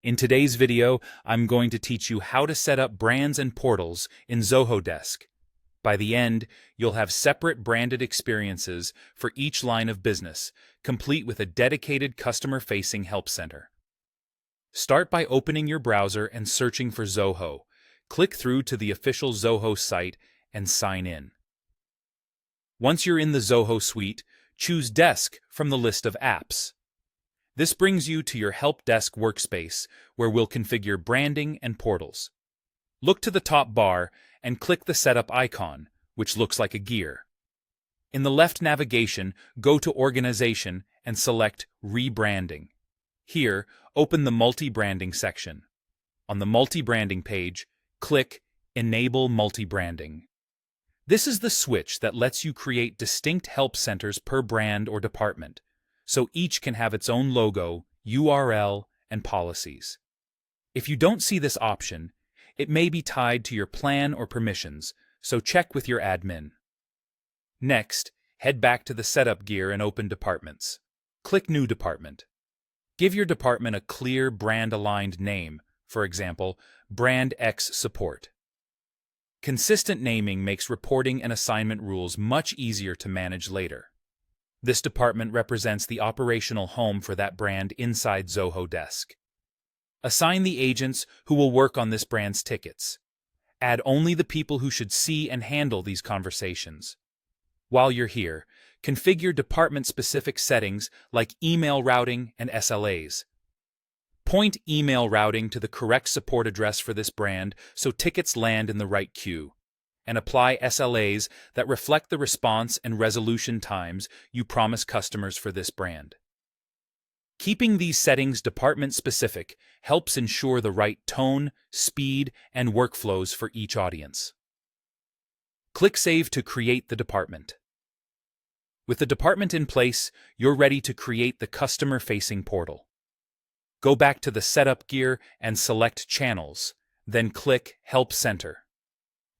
In today's video, I'm going to teach you how to set up brands and portals in Zoho Desk. By the end, you'll have separate branded experiences for each line of business, complete with a dedicated customer-facing help center. Start by opening your browser and searching for Zoho. Click through to the official Zoho site and sign in. Once you're in the Zoho suite, choose Desk from the list of apps. This brings you to your help desk workspace, where we'll configure branding and portals. Look to the top bar and click the setup icon, which looks like a gear. In the left navigation, go to Organization and select Rebranding. Here, open the Multi-Branding section. On the Multi-Branding page, click Enable Multi-Branding. This is the switch that lets you create distinct help centers per brand or department, so each can have its own logo, URL, and policies. If you don't see this option, it may be tied to your plan or permissions, so check with your admin. Next, head back to the Setup gear and open Departments. Click New Department. Give your department a clear brand-aligned name, for example, Brand X Support. Consistent naming makes reporting and assignment rules much easier to manage later. This department represents the operational home for that brand inside Zoho Desk. Assign the agents who will work on this brand's tickets. Add only the people who should see and handle these conversations. While you're here, configure department-specific settings like email routing and SLAs. Point email routing to the correct support address for this brand so tickets land in the right queue, and apply SLAs that reflect the response and resolution times you promise customers for this brand. Keeping these settings department-specific helps ensure the right tone, speed, and workflows for each audience. Click Save to create the department. With the department in place, you're ready to create the customer-facing portal. Go back to the Setup gear and select Channels, then click Help Center.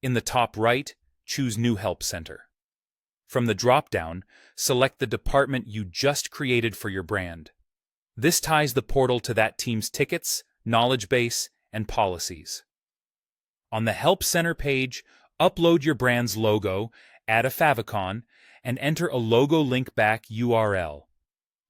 In the top right, choose New Help Center. From the drop-down, select the department you just created for your brand. This ties the portal to that team's tickets, knowledge base, and policies. On the Help Center page, upload your brand's logo, add a favicon, and enter a logo link back URL.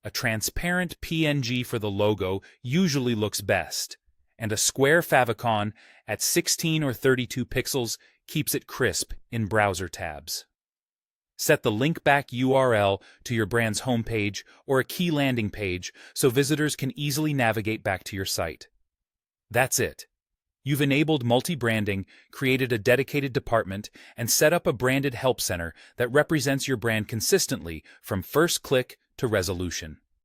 A transparent PNG for the logo usually looks best, and a square favicon at 16 or 32 pixels keeps it crisp in browser tabs. Set the link back URL to your brand's homepage or a key landing page so visitors can easily navigate back to your site. That's it. You've enabled multi-branding, created a dedicated department, and set up a branded help center that represents your brand consistently from first click to resolution.